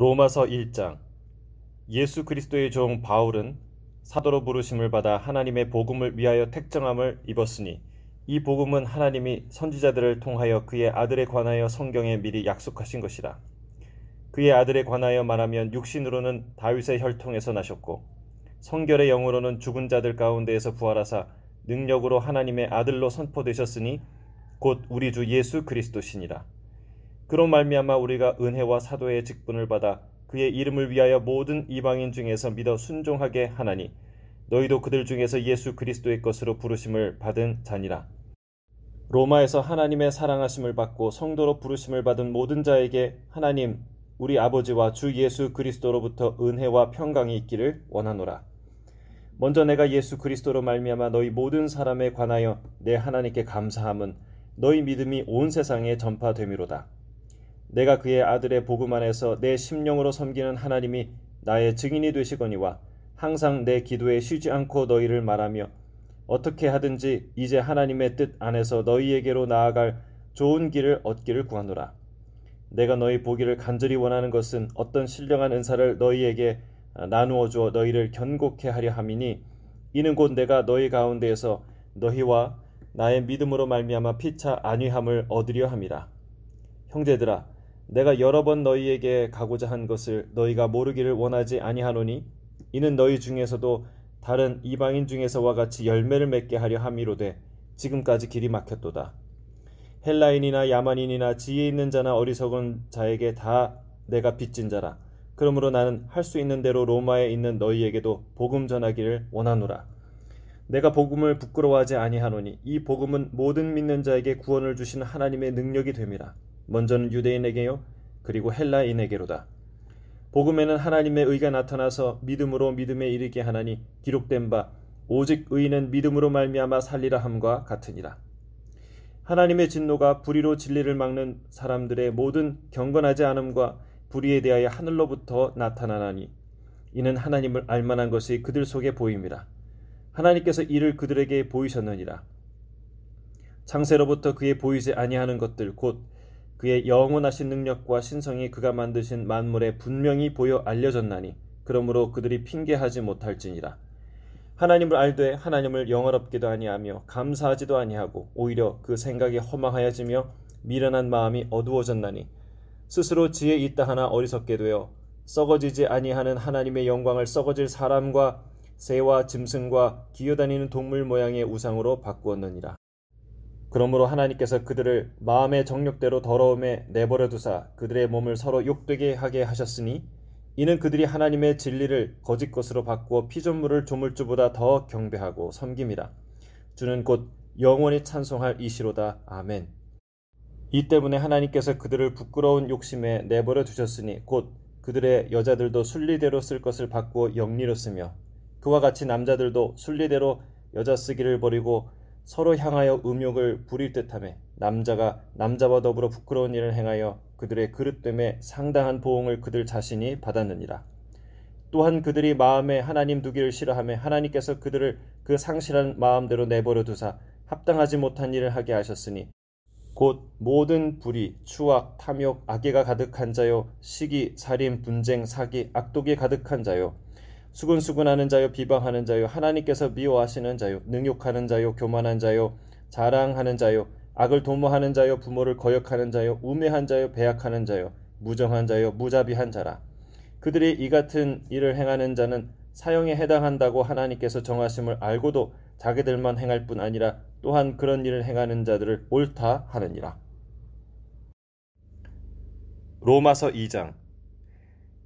로마서 1장. 예수 그리스도의 종 바울은 사도로 부르심을 받아 하나님의 복음을 위하여 택정함을 입었으니 이 복음은 하나님이 선지자들을 통하여 그의 아들에 관하여 성경에 미리 약속하신 것이라. 그의 아들에 관하여 말하면 육신으로는 다윗의 혈통에서 나셨고 성결의 영으로는 죽은 자들 가운데에서 부활하사 능력으로 하나님의 아들로 선포되셨으니 곧 우리 주 예수 그리스도시니라. 그로 말미암아 우리가 은혜와 사도의 직분을 받아 그의 이름을 위하여 모든 이방인 중에서 믿어 순종하게 하나니 너희도 그들 중에서 예수 그리스도의 것으로 부르심을 받은 자니라. 로마에서 하나님의 사랑하심을 받고 성도로 부르심을 받은 모든 자에게 하나님 우리 아버지와 주 예수 그리스도로부터 은혜와 평강이 있기를 원하노라. 먼저 내가 예수 그리스도로 말미암아 너희 모든 사람에 관하여 내 하나님께 감사함은 너희 믿음이 온 세상에 전파됨이로다. 내가 그의 아들의 복음 안에서 내 심령으로 섬기는 하나님이 나의 증인이 되시거니와 항상 내 기도에 쉬지 않고 너희를 말하며 어떻게 하든지 이제 하나님의 뜻 안에서 너희에게로 나아갈 좋은 길을 얻기를 구하노라. 내가 너희 보기를 간절히 원하는 것은 어떤 신령한 은사를 너희에게 나누어 주어 너희를 견고케 하려 함이니 이는 곧 내가 너희 가운데에서 너희와 나의 믿음으로 말미암아 피차 안위함을 얻으려 함이라. 형제들아, 내가 여러 번 너희에게 가고자 한 것을 너희가 모르기를 원하지 아니하노니 이는 너희 중에서도 다른 이방인 중에서와 같이 열매를 맺게 하려 함이로되 지금까지 길이 막혔도다. 헬라인이나 야만인이나 지혜 있는 자나 어리석은 자에게 다 내가 빚진 자라. 그러므로 나는 할 수 있는 대로 로마에 있는 너희에게도 복음 전하기를 원하노라. 내가 복음을 부끄러워하지 아니하노니 이 복음은 모든 믿는 자에게 구원을 주시는 하나님의 능력이 됨이라. 먼저는 유대인에게요 그리고 헬라인에게로다. 복음에는 하나님의 의가 나타나서 믿음으로 믿음에 이르게 하나니 기록된 바 오직 의인은 믿음으로 말미암아 살리라 함과 같으니라. 하나님의 진노가 불의로 진리를 막는 사람들의 모든 경건하지 않음과 불의에 대하여 하늘로부터 나타나나니 이는 하나님을 알만한 것이 그들 속에 보임이라. 하나님께서 이를 그들에게 보이셨느니라. 창세로부터 그의 보이지 아니하는 것들 곧 그의 영원하신 능력과 신성이 그가 만드신 만물에 분명히 보여 알려졌나니 그러므로 그들이 핑계하지 못할지니라. 하나님을 알되 하나님을 영화롭게도 아니하며 감사하지도 아니하고 오히려 그 생각이 허망하여지며 미련한 마음이 어두워졌나니 스스로 지혜 있다 하나 어리석게 되어 썩어지지 아니하는 하나님의 영광을 썩어질 사람과 새와 짐승과 기어다니는 동물 모양의 우상으로 바꾸었느니라. 그러므로 하나님께서 그들을 마음의 정욕대로 더러움에 내버려 두사 그들의 몸을 서로 욕되게 하게 하셨으니 이는 그들이 하나님의 진리를 거짓 것으로 바꾸어 피조물을 조물주보다 더 경배하고 섬김이라. 주는 곧 영원히 찬송할 이시로다. 아멘. 이 때문에 하나님께서 그들을 부끄러운 욕심에 내버려 두셨으니 곧 그들의 여자들도 순리대로 쓸 것을 바꾸어 영리로 쓰며 그와 같이 남자들도 순리대로 여자 쓰기를 버리고 서로 향하여 음욕을 부릴 듯하며 남자가 남자와 더불어 부끄러운 일을 행하여 그들의 그릇됨에 상당한 보응을 그들 자신이 받았느니라. 또한 그들이 마음에 하나님 두기를 싫어하며 하나님께서 그들을 그 상실한 마음대로 내버려 두사 합당하지 못한 일을 하게 하셨으니 곧 모든 불의, 추악, 탐욕, 악의가 가득한 자요 시기, 살인, 분쟁, 사기, 악독이 가득한 자요 수근수근하는 자요 비방하는 자요 하나님께서 미워하시는 자요 능욕하는 자요 교만한 자요 자랑하는 자요 악을 도모하는 자요 부모를 거역하는 자요 우매한 자요 배약하는 자요 무정한 자요 무자비한 자라. 그들이 이 같은 일을 행하는 자는 사형에 해당한다고 하나님께서 정하심을 알고도 자기들만 행할 뿐 아니라 또한 그런 일을 행하는 자들을 옳다 하느니라. 로마서 2장.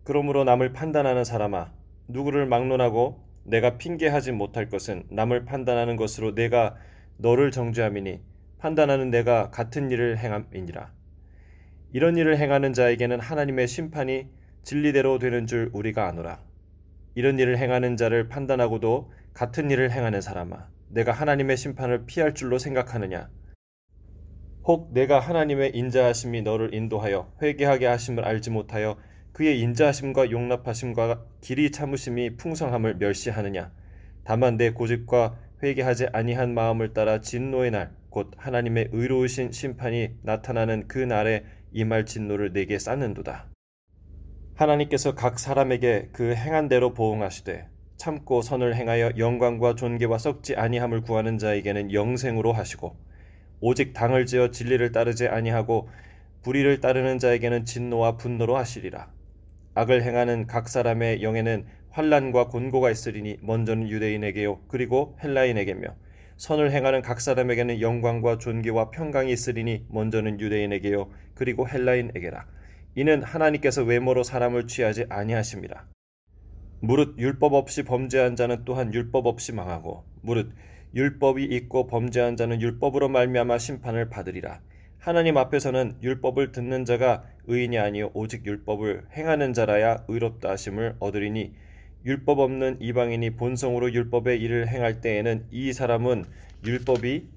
그러므로 남을 판단하는 사람아 누구를 막론하고 내가 핑계하지 못할 것은 남을 판단하는 것으로 내가 너를 정죄함이니 판단하는 내가 같은 일을 행함이니라. 이런 일을 행하는 자에게는 하나님의 심판이 진리대로 되는 줄 우리가 아노라. 이런 일을 행하는 자를 판단하고도 같은 일을 행하는 사람아 내가 하나님의 심판을 피할 줄로 생각하느냐. 혹 내가 하나님의 인자하심이 너를 인도하여 회개하게 하심을 알지 못하여 그의 인자하심과 용납하심과 길이 참으심이 풍성함을 멸시하느냐. 다만 내 고집과 회개하지 아니한 마음을 따라 진노의 날 곧 하나님의 의로우신 심판이 나타나는 그 날에 임할 진노를 내게 쌓는도다. 하나님께서 각 사람에게 그 행한 대로 보응하시되 참고 선을 행하여 영광과 존귀와 썩지 아니함을 구하는 자에게는 영생으로 하시고 오직 당을 지어 진리를 따르지 아니하고 불의를 따르는 자에게는 진노와 분노로 하시리라. 악을 행하는 각 사람의 영에는 환난과 곤고가 있으리니 먼저는 유대인에게요 그리고 헬라인에게며 선을 행하는 각 사람에게는 영광과 존귀와 평강이 있으리니 먼저는 유대인에게요 그리고 헬라인에게라. 이는 하나님께서 외모로 사람을 취하지 아니하심이라. 무릇 율법 없이 범죄한 자는 또한 율법 없이 망하고 무릇 율법이 있고 범죄한 자는 율법으로 말미암아 심판을 받으리라. 하나님 앞에서는 율법을 듣는 자가 의인이 아니요 오직 율법을 행하는 자라야 의롭다 하심을 얻으리니 율법 없는 이방인이 본성으로 율법의 일을 행할 때에는 이 사람은 율법이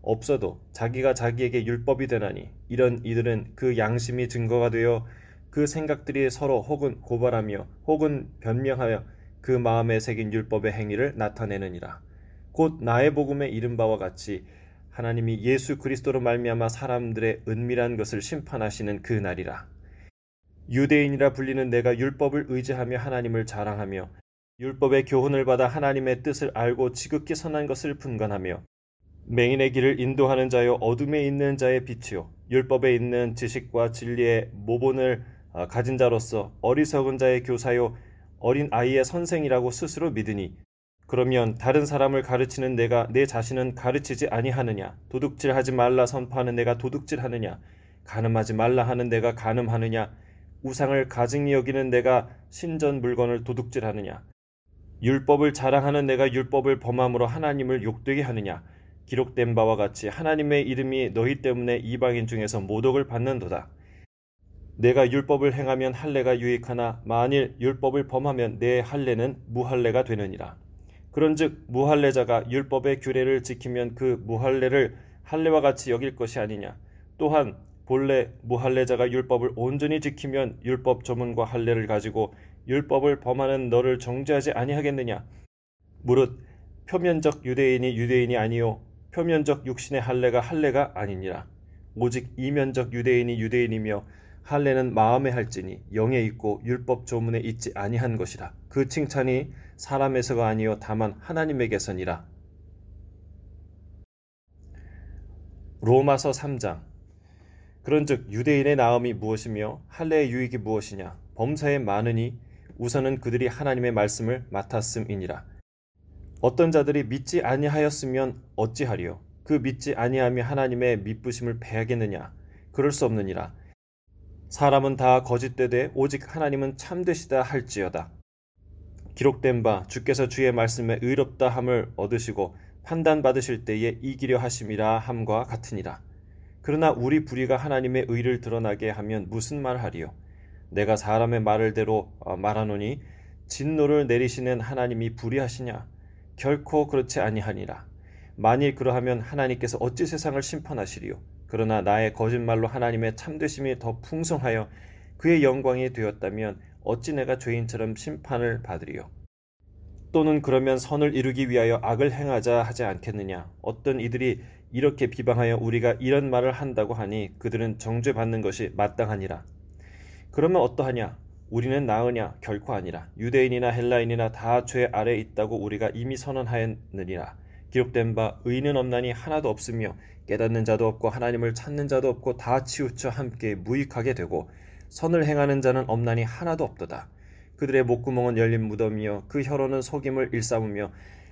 없어도 자기가 자기에게 율법이 되나니 이런 이들은 그 양심이 증거가 되어 그 생각들이 서로 혹은 고발하며 혹은 변명하여 그 마음에 새긴 율법의 행위를 나타내느니라. 곧 나의 복음에 이른 바와 같이 하나님이 예수 그리스도로 말미암아 사람들의 은밀한 것을 심판하시는 그 날이라. 유대인이라 불리는 내가 율법을 의지하며 하나님을 자랑하며 율법의 교훈을 받아 하나님의 뜻을 알고 지극히 선한 것을 분간하며 맹인의 길을 인도하는 자요 어둠에 있는 자의 빛이요 율법에 있는 지식과 진리의 모본을 가진 자로서 어리석은 자의 교사요 어린 아이의 선생이라고 스스로 믿으니 그러면 다른 사람을 가르치는 내가 내 자신은 가르치지 아니하느냐? 도둑질하지 말라 선포하는 내가 도둑질하느냐? 간음하지 말라 하는 내가 간음하느냐? 우상을 가증히 여기는 내가 신전 물건을 도둑질하느냐? 율법을 자랑하는 내가 율법을 범함으로 하나님을 욕되게 하느냐? 기록된 바와 같이 하나님의 이름이 너희 때문에 이방인 중에서 모독을 받는도다. 내가 율법을 행하면 할례가 유익하나 만일 율법을 범하면 내 할례는 무할례가 되느니라. 그런즉 무할례자가 율법의 규례를 지키면 그 무할례를 할례와 같이 여길 것이 아니냐. 또한 본래 무할례자가 율법을 온전히 지키면 율법 조문과 할례를 가지고 율법을 범하는 너를 정죄하지 아니하겠느냐. 무릇 표면적 유대인이 유대인이 아니요 표면적 육신의 할례가 할례가 아니니라. 오직 이면적 유대인이 유대인이며 할례는 마음에 할지니 영에 있고 율법 조문에 있지 아니한 것이라. 그 칭찬이 사람에서가 아니요 다만 하나님에게서니라. 로마서 3장. 그런즉 유대인의 나음이 무엇이며 할례의 유익이 무엇이냐. 범사에 많으니 우선은 그들이 하나님의 말씀을 맡았음이니라. 어떤 자들이 믿지 아니하였으면 어찌하리요. 그 믿지 아니함이 하나님의 미쁘심을 패하겠느냐. 그럴 수 없느니라. 사람은 다 거짓되되 오직 하나님은 참되시다 할지어다. 기록된 바 주께서 주의 말씀에 의롭다 함을 얻으시고 판단받으실 때에 이기려 하심이라 함과 같으니라. 그러나 우리 불의가 하나님의 의를 드러나게 하면 무슨 말하리요. 내가 사람의 말을대로 말하노니 진노를 내리시는 하나님이 불의하시냐. 결코 그렇지 아니하니라. 만일 그러하면 하나님께서 어찌 세상을 심판하시리요. 그러나 나의 거짓말로 하나님의 참되심이 더 풍성하여 그의 영광이 되었다면 어찌 내가 죄인처럼 심판을 받으리요. 또는 그러면 선을 이루기 위하여 악을 행하자 하지 않겠느냐. 어떤 이들이 이렇게 비방하여 우리가 이런 말을 한다고 하니 그들은 정죄받는 것이 마땅하니라. 그러면 어떠하냐. 우리는 나으냐. 결코 아니라. 유대인이나 헬라인이나 다 죄 아래에 있다고 우리가 이미 선언하였느니라. 기록된 바 의인은 없나니 하나도 없으며 깨닫는 자도 없고 하나님을 찾는 자도 없고 다 치우쳐 함께 무익하게 되고 선을 행하는 자는 없나니 하나도 없도다. 그들의 목구멍은 열린 무덤이요 그 혀로는 속임을 일삼으며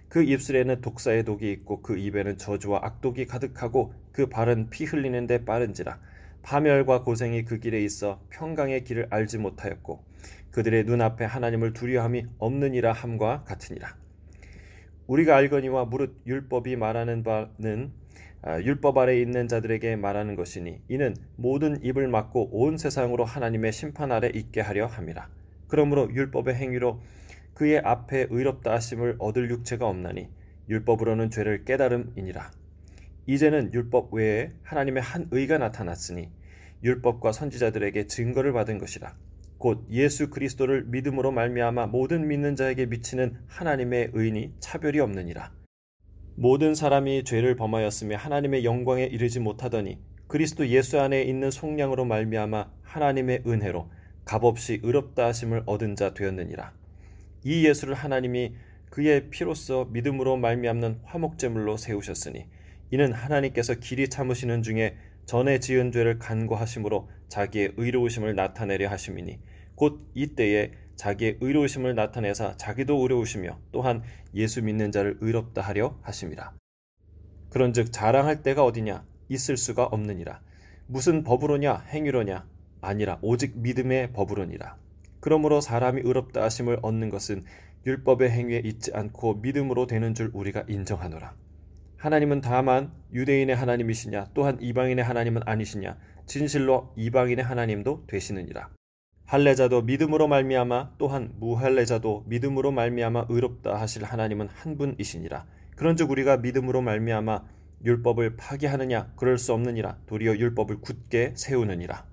그 입술에는 독사의 독이 있고 그 입에는 저주와 악독이 가득하고 그 발은 피 흘리는 데 빠른지라. 파멸과 고생이 그 길에 있어 평강의 길을 알지 못하였고 그들의 눈앞에 하나님을 두려움이 없느니라 함과 같으니라. 우리가 알거니와 무릇 율법이 말하는 바는 율법 아래 있는 자들에게 말하는 것이니 이는 모든 입을 막고 온 세상으로 하나님의 심판 아래 있게 하려 함이라. 그러므로 율법의 행위로 그의 앞에 의롭다 하심을 얻을 육체가 없나니 율법으로는 죄를 깨달음이니라. 이제는 율법 외에 하나님의 한 의가 나타났으니 율법과 선지자들에게 증거를 받은 것이라. 곧 예수 그리스도를 믿음으로 말미암아 모든 믿는 자에게 미치는 하나님의 의인이 차별이 없느니라. 모든 사람이 죄를 범하였으며 하나님의 영광에 이르지 못하더니 그리스도 예수 안에 있는 속량으로 말미암아 하나님의 은혜로 값없이 의롭다 하심을 얻은 자 되었느니라. 이 예수를 하나님이 그의 피로써 믿음으로 말미암는 화목제물로 세우셨으니 이는 하나님께서 길이 참으시는 중에 전에 지은 죄를 간구하심으로 자기의 의로우심을 나타내려 하심이니 곧 이때에 자기의 의로우심을 나타내사 자기도 의로우시며 또한 예수 믿는 자를 의롭다 하려 하심이라. 그런즉 자랑할 때가 어디냐? 있을 수가 없느니라. 무슨 법으로냐? 행위로냐? 아니라 오직 믿음의 법으로니라. 그러므로 사람이 의롭다 하심을 얻는 것은 율법의 행위에 있지 않고 믿음으로 되는 줄 우리가 인정하노라. 하나님은 다만 유대인의 하나님이시냐 또한 이방인의 하나님은 아니시냐? 진실로 이방인의 하나님도 되시느니라. 할례자도 믿음으로 말미암아 또한 무할례자도 믿음으로 말미암아 의롭다 하실 하나님은 한 분이시니라. 그런즉 우리가 믿음으로 말미암아 율법을 파기하느냐? 그럴 수 없느니라. 도리어 율법을 굳게 세우느니라.